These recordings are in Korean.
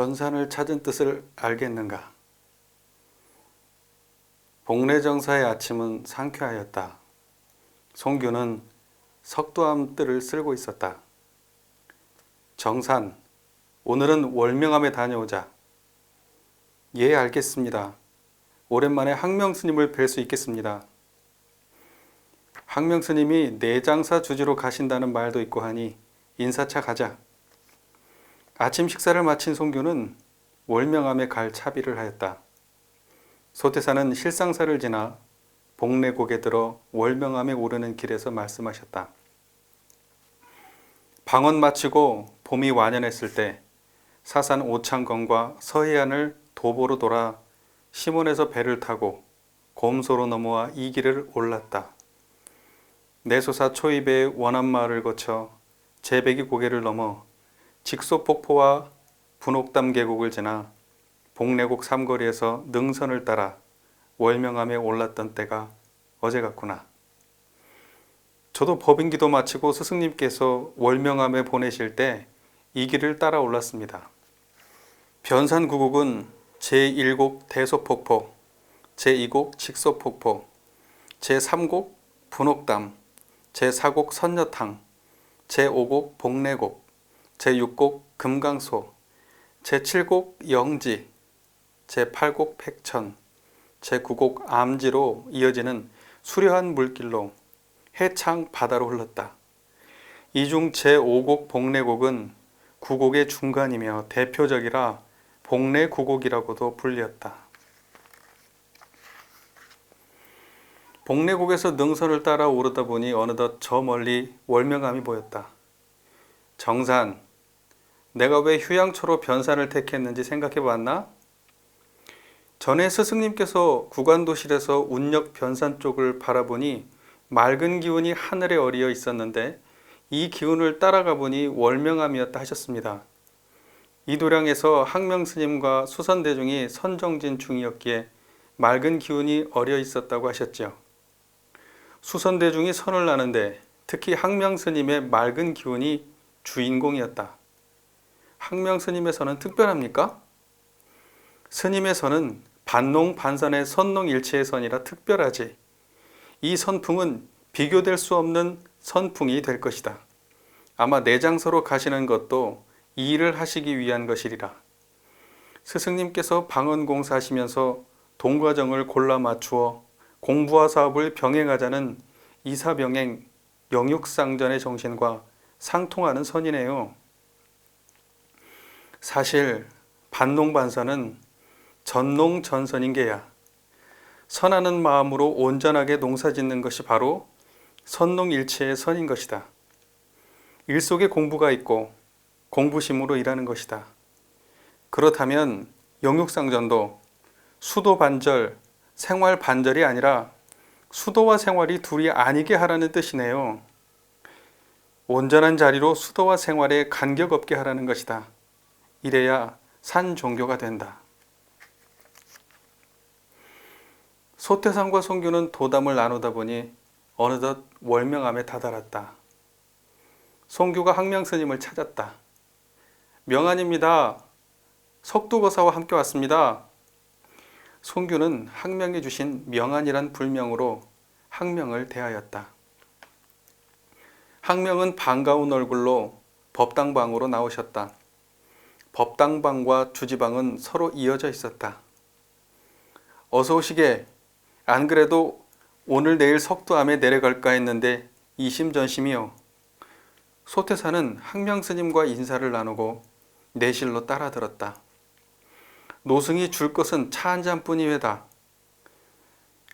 변산을 찾은 뜻을 알겠는가? 복례정사의 아침은 상쾌하였다. 송규는 석도암 뜰을 쓸고 있었다. 정산, 오늘은 월명암에 다녀오자. 예, 알겠습니다. 오랜만에 항명스님을 뵐 수 있겠습니다. 항명스님이 내장사 주지로 가신다는 말도 있고 하니 인사차 가자. 아침 식사를 마친 송규는 월명암에 갈 차비를 하였다. 소태사는 실상사를 지나 복례곡에 들어 월명암에 오르는 길에서 말씀하셨다. 방언 마치고 봄이 완연했을 때 사산 오창건과 서해안을 도보로 돌아 시몬에서 배를 타고 곰소로 넘어와 이 길을 올랐다. 내소사 초입의 원암마을을 거쳐 제백이 고개를 넘어 직소폭포와 분옥담 계곡을 지나 복례곡 삼거리에서 능선을 따라 월명암에 올랐던 때가 어제 같구나. 저도 법인기도 마치고 스승님께서 월명암에 보내실 때 이 길을 따라 올랐습니다. 변산구곡은 제1곡 대소폭포, 제2곡 직소폭포, 제3곡 분옥담, 제4곡 선녀탕, 제5곡 복례곡, 제6곡 금강소, 제7곡 영지, 제8곡 백천, 제9곡 암지로 이어지는 수려한 물길로 해창 바다로 흘렀다. 이 중 제5곡 복례곡은 9곡의 중간이며 대표적이라 복례9곡이라고도 불렸다. 복례곡에서 능선을 따라 오르다 보니 어느덧 저 멀리 월명암이 보였다. 정산, 내가 왜 휴양초로 변산을 택했는지 생각해 봤나? 전에 스승님께서 구간도실에서 운력 변산 쪽을 바라보니 맑은 기운이 하늘에 어리어 있었는데 이 기운을 따라가 보니 월명암이었다 하셨습니다. 이 도량에서 항명스님과 수선대중이 선정진 중이었기에 맑은 기운이 어려 있었다고 하셨죠. 수선대중이 선을 나는데 특히 항명스님의 맑은 기운이 주인공이었다. 항명스님의 선은 특별합니까? 스님의 선은 반농반산의 선농일체의 선이라 특별하지. 이 선풍은 비교될 수 없는 선풍이 될 것이다. 아마 내장서로 가시는 것도 이 일을 하시기 위한 것이리라. 스승님께서 방언공사하시면서 동과정을 골라 맞추어 공부와 사업을 병행하자는 이사병행 영육상전의 정신과 상통하는 선이네요. 사실 반농반선은 전농전선인 게야. 선하는 마음으로 온전하게 농사짓는 것이 바로 선농일체의 선인 것이다. 일 속에 공부가 있고 공부심으로 일하는 것이다. 그렇다면 영육상전도 수도반절, 생활반절이 아니라 수도와 생활이 둘이 아니게 하라는 뜻이네요. 온전한 자리로 수도와 생활에 간격 없게 하라는 것이다. 이래야 산종교가 된다. 소태상과 송규는 도담을 나누다 보니 어느덧 월명암에 다다랐다. 송규가 항명스님을 찾았다. 명안입니다. 석두거사와 함께 왔습니다. 송규는 항명해 주신 명안이란 불명으로 항명을 대하였다. 항명은 반가운 얼굴로 법당방으로 나오셨다. 법당방과 주지방은 서로 이어져 있었다. 어서 오시게. 안 그래도 오늘 내일 석두암에 내려갈까 했는데 이심전심이요. 소태사는 항명스님과 인사를 나누고 내실로 따라들었다. 노승이 줄 것은 차 한 잔뿐이외다.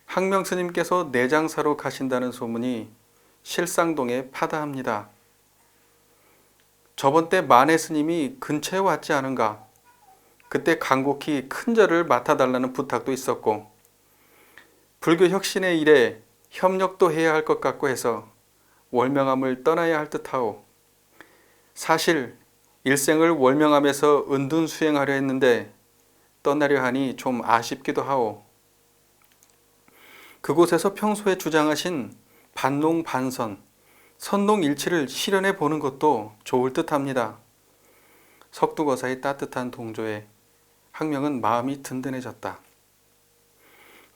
항명스님께서 내장사로 가신다는 소문이 실상동에 파다합니다. 저번 때 만해스님이 근처에 왔지 않은가? 그때 간곡히 큰 절을 맡아달라는 부탁도 있었고 불교 혁신의 일에 협력도 해야 할 것 같고 해서 월명암을 떠나야 할 듯하오. 사실 일생을 월명암에서 은둔수행하려 했는데 떠나려 하니 좀 아쉽기도 하오. 그곳에서 평소에 주장하신 반농반선, 선농일치를 실현해 보는 것도 좋을 듯합니다. 석두거사의 따뜻한 동조에 학명은 마음이 든든해졌다.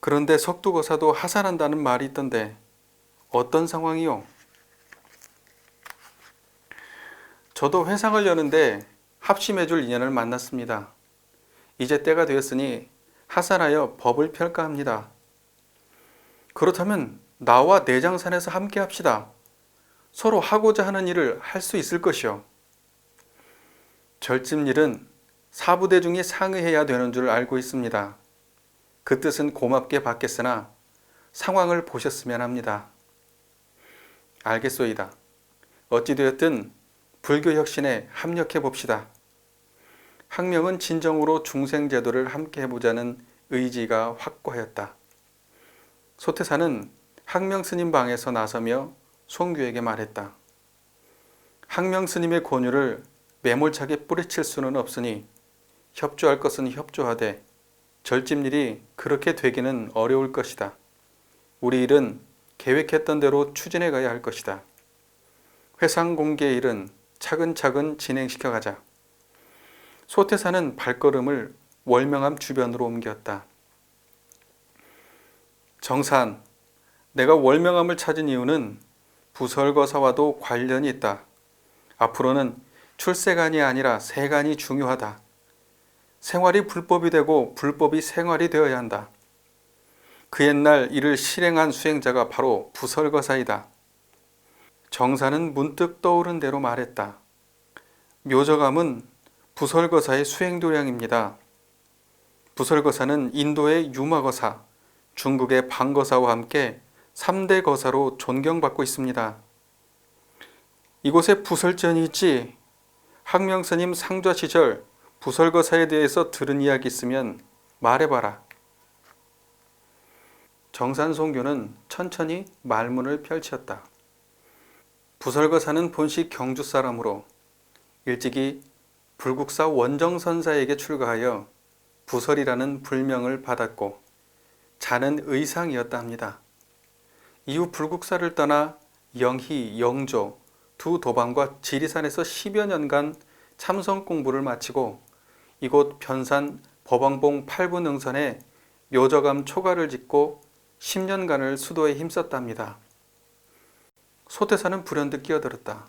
그런데 석두거사도 하산한다는 말이 있던데 어떤 상황이요? 저도 회상을 여는데 합심해줄 인연을 만났습니다. 이제 때가 되었으니 하산하여 법을 펼까 합니다. 그렇다면 나와 내장산에서 함께 합시다. 서로 하고자 하는 일을 할 수 있을 것이요. 절집일은 사부대중이 상의해야 되는 줄 알고 있습니다. 그 뜻은 고맙게 받겠으나 상황을 보셨으면 합니다. 알겠소이다. 어찌되었든 불교혁신에 합력해 봅시다. 학명은 진정으로 중생제도를 함께 해보자는 의지가 확고하였다. 소태사는 학명 스님 방에서 나서며 송규에게 말했다. 학명 스님의 권유를 매몰차게 뿌리칠 수는 없으니 협조할 것은 협조하되 절집일이 그렇게 되기는 어려울 것이다. 우리 일은 계획했던 대로 추진해 가야 할 것이다. 회상 공개 일은 차근차근 진행시켜 가자. 소태사는 발걸음을 월명암 주변으로 옮겼다. 정산, 내가 월명암을 찾은 이유는 부설거사와도 관련이 있다. 앞으로는 출세관이 아니라 세관이 중요하다. 생활이 불법이 되고 불법이 생활이 되어야 한다. 그 옛날 이를 실행한 수행자가 바로 부설거사이다. 정사는 문득 떠오른 대로 말했다. 묘저감은 부설거사의 수행도량입니다. 부설거사는 인도의 유마거사, 중국의 방거사와 함께 3대 거사로 존경받고 있습니다. 이곳에 부설전이 있지. 학명스님 상좌 시절 부설거사에 대해서 들은 이야기 있으면 말해봐라. 정산송교는 천천히 말문을 펼쳤다. 부설거사는 본식 경주 사람으로 일찍이 불국사 원정선사에게 출가하여 부설이라는 불명을 받았고 자는 의상이었다 합니다. 이후 불국사를 떠나 영희, 영조 두 도방과 지리산에서 10여 년간 참선 공부를 마치고 이곳 변산 법왕봉 8부 능선에 묘저감 초가를 짓고 10년간을 수도에 힘썼답니다. 소태사는 불현듯 끼어들었다.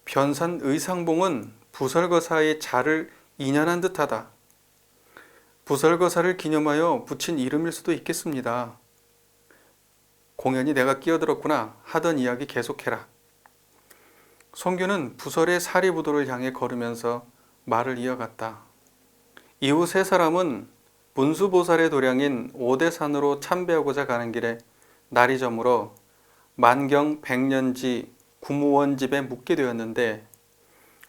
변산 의상봉은 부설거사의 자를 인연한 듯하다. 부설거사를 기념하여 붙인 이름일 수도 있겠습니다. 공연히 내가 끼어들었구나 하던 이야기 계속해라. 송규는 부설의 사리부도를 향해 걸으면서 말을 이어갔다. 이후 세 사람은 문수보살의 도량인 오대산으로 참배하고자 가는 길에 날이 저물어 만경 백년지 구무원 집에 묵게 되었는데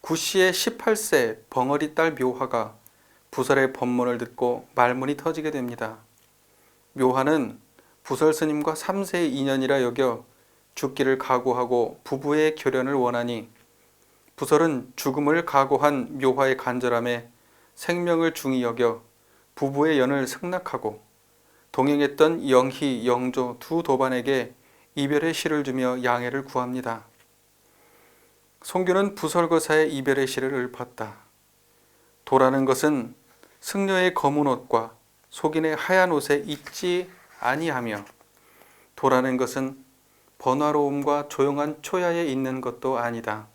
구씨의 18세 벙어리 딸 묘화가 부설의 법문을 듣고 말문이 터지게 됩니다. 묘화는 부설 스님과 3세의 인연이라 여겨 죽기를 각오하고 부부의 결연을 원하니 부설은 죽음을 각오한 묘화의 간절함에 생명을 중히 여겨 부부의 연을 승낙하고 동행했던 영희, 영조 두 도반에게 이별의 시를 주며 양해를 구합니다. 송규는 부설거사의 이별의 시를 읊었다. 도라는 것은 승려의 검은 옷과 속인의 하얀 옷에 있지 아니하며 도라는 것은 번화로움과 조용한 초야에 있는 것도 아니다.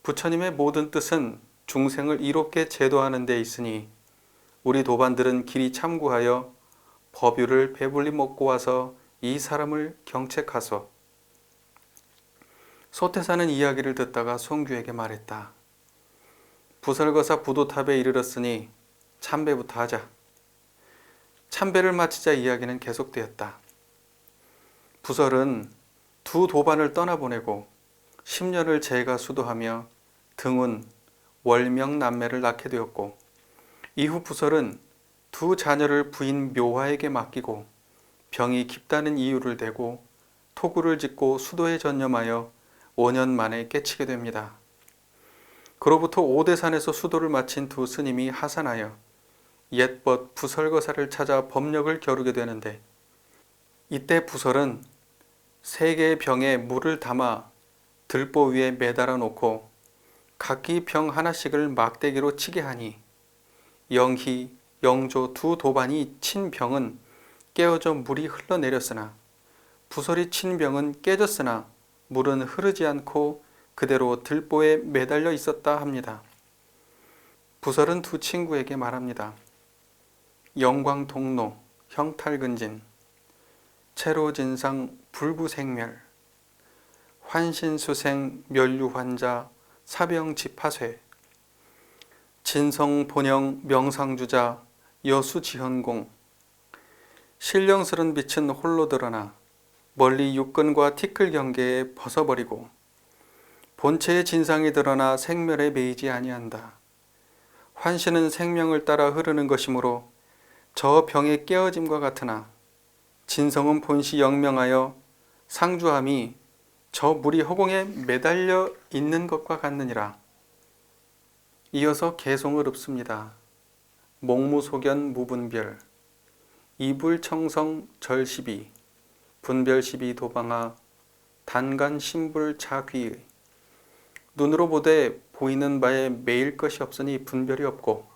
부처님의 모든 뜻은 중생을 이롭게 제도하는 데 있으니 우리 도반들은 길이 참고하여 법유를 배불리 먹고 와서 이 사람을 경책하소. 소태사는 이야기를 듣다가 송규에게 말했다. 부설거사 부도탑에 이르렀으니 참배부터 하자. 참배를 마치자 이야기는 계속되었다. 부설은 두 도반을 떠나보내고 10년을 재가 수도하며 등운, 월명 남매를 낳게 되었고 이후 부설은 두 자녀를 부인 묘화에게 맡기고 병이 깊다는 이유를 대고 토구를 짓고 수도에 전념하여 5년 만에 깨치게 됩니다. 그로부터 오대산에서 수도를 마친 두 스님이 하산하여 옛벗 부설거사를 찾아 법력을 겨루게 되는데 이때 부설은 세 개의 병에 물을 담아 들보 위에 매달아 놓고 각기 병 하나씩을 막대기로 치게 하니 영희, 영조 두 도반이 친 병은 깨어져 물이 흘러내렸으나 부설이 친 병은 깨졌으나 물은 흐르지 않고 그대로 들보에 매달려 있었다 합니다. 부설은 두 친구에게 말합니다. 영광통로, 형탈근진, 체로진상, 불구생멸, 환신수생, 멸류환자, 사병지파쇠, 진성본영, 명상주자, 여수지현공, 신령스런 빛은 홀로 드러나 멀리 육근과 티끌 경계에 벗어버리고 본체의 진상이 드러나 생멸에 매이지 아니한다. 환신은 생명을 따라 흐르는 것이므로 저 병의 깨어짐과 같으나 진성은 본시 영명하여 상주함이 저 물이 허공에 매달려 있는 것과 같느니라. 이어서 개송을 읊습니다. 목무소견 무분별, 이불청성 절시비, 분별시비 도방하, 단간 신불 자귀의. 눈으로 보되 보이는 바에 매일 것이 없으니 분별이 없고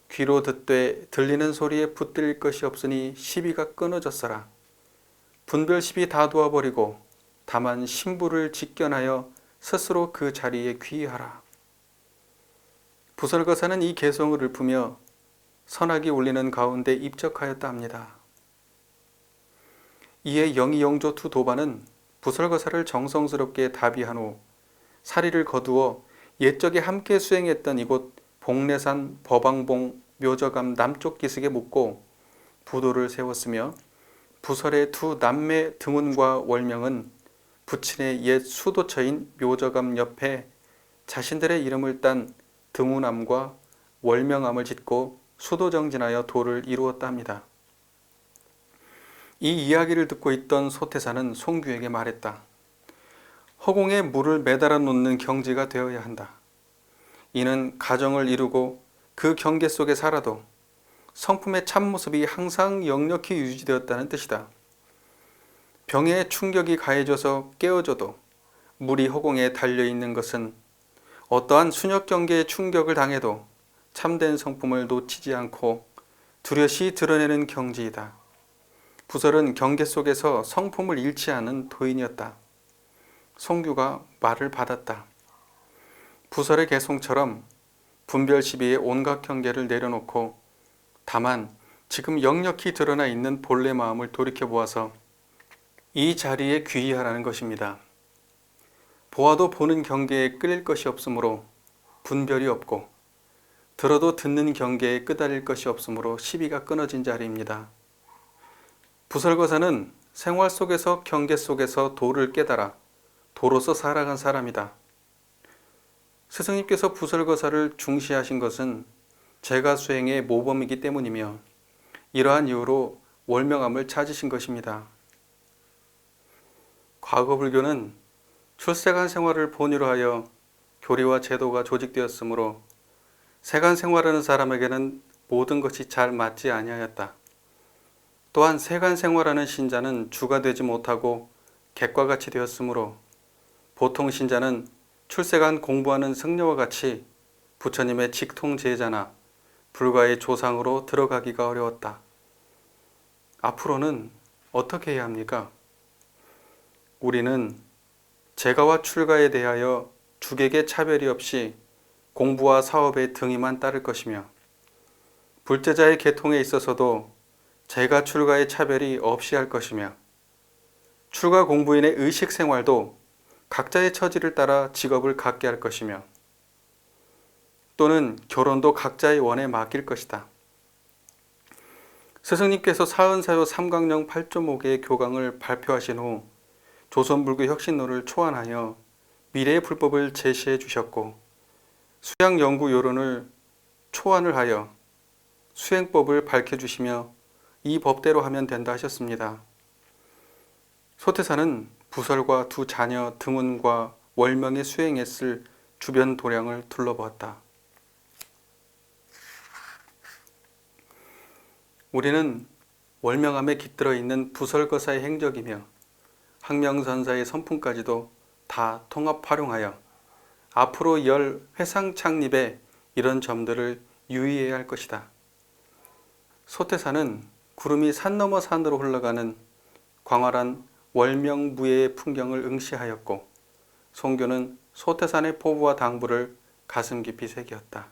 귀로 듣되 들리는 소리에 붙들릴 것이 없으니 시비가 끊어졌어라. 분별시비 다 도와버리고 다만 신부를 직견하여 스스로 그 자리에 귀의하라. 부설거사는 이 개송을 읊으며 선악이 울리는 가운데 입적하였다 합니다. 이에 영희 영조 두 도반은 부설거사를 정성스럽게 답의한 후 사리를 거두어 옛적에 함께 수행했던 이곳 봉래산 법왕봉 묘저감 남쪽 기슭에 묻고 부도를 세웠으며 부설의 두 남매 등운과 월명은 부친의 옛 수도처인 묘저감 옆에 자신들의 이름을 딴 등운암과 월명암을 짓고 수도정진하여 도를 이루었다 합니다. 이 이야기를 듣고 있던 소태사는 송규에게 말했다. 허공에 물을 매달아 놓는 경지가 되어야 한다. 이는 가정을 이루고 그 경계 속에 살아도 성품의 참모습이 항상 역력히 유지되었다는 뜻이다. 병에 충격이 가해져서 깨어져도 물이 허공에 달려있는 것은 어떠한 순역 경계의 충격을 당해도 참된 성품을 놓치지 않고 두려시 드러내는 경지이다. 부설은 경계 속에서 성품을 잃지 않은 도인이었다. 송규가 말을 받았다. 부설의 개송처럼 분별시비의 온갖 경계를 내려놓고 다만 지금 역력히 드러나 있는 본래 마음을 돌이켜보아서 이 자리에 귀의하라는 것입니다. 보아도 보는 경계에 끌릴 것이 없으므로 분별이 없고 들어도 듣는 경계에 끄달릴 것이 없으므로 시비가 끊어진 자리입니다. 부설거사는 생활 속에서 경계 속에서 도를 깨달아 도로서 살아간 사람이다. 스승님께서 부설거사를 중시하신 것은 제가 수행의 모범이기 때문이며 이러한 이유로 월명암을 찾으신 것입니다. 과거 불교는 출세간 생활을 본의로 하여 교리와 제도가 조직되었으므로 세간 생활하는 사람에게는 모든 것이 잘 맞지 아니하였다. 또한 세간 생활하는 신자는 주가 되지 못하고 객과 같이 되었으므로 보통 신자는 출세간 공부하는 승려와 같이 부처님의 직통 제자나 불가의 조상으로 들어가기가 어려웠다. 앞으로는 어떻게 해야 합니까? 우리는 제가와 출가에 대하여 주객의 차별이 없이 공부와 사업의 등이만 따를 것이며 불제자의 계통에 있어서도 제가 출가의 차별이 없이 할 것이며 출가 공부인의 의식 생활도 각자의 처지를 따라 직업을 갖게 할 것이며 또는 결혼도 각자의 원에 맡길 것이다. 스승님께서 사은사요 삼강령 8.5개의 교강을 발표하신 후 조선불교 혁신론을 초안하여 미래의 불법을 제시해 주셨고 수양연구 요론을 초안을 하여 수행법을 밝혀주시며 이 법대로 하면 된다 하셨습니다. 소태사는 부설과 두 자녀 등운과 월명의 수행했을 주변 도량을 둘러보았다. 우리는 월명암에 깃들어 있는 부설거사의 행적이며 항명선사의 선품까지도 다 통합 활용하여 앞으로 열 회상 창립에 이런 점들을 유의해야 할 것이다. 소태산은 구름이 산 넘어 산으로 흘러가는 광활한 월명무예의 풍경을 응시하였고, 송교는 소태산의 포부와 당부를 가슴 깊이 새겼다.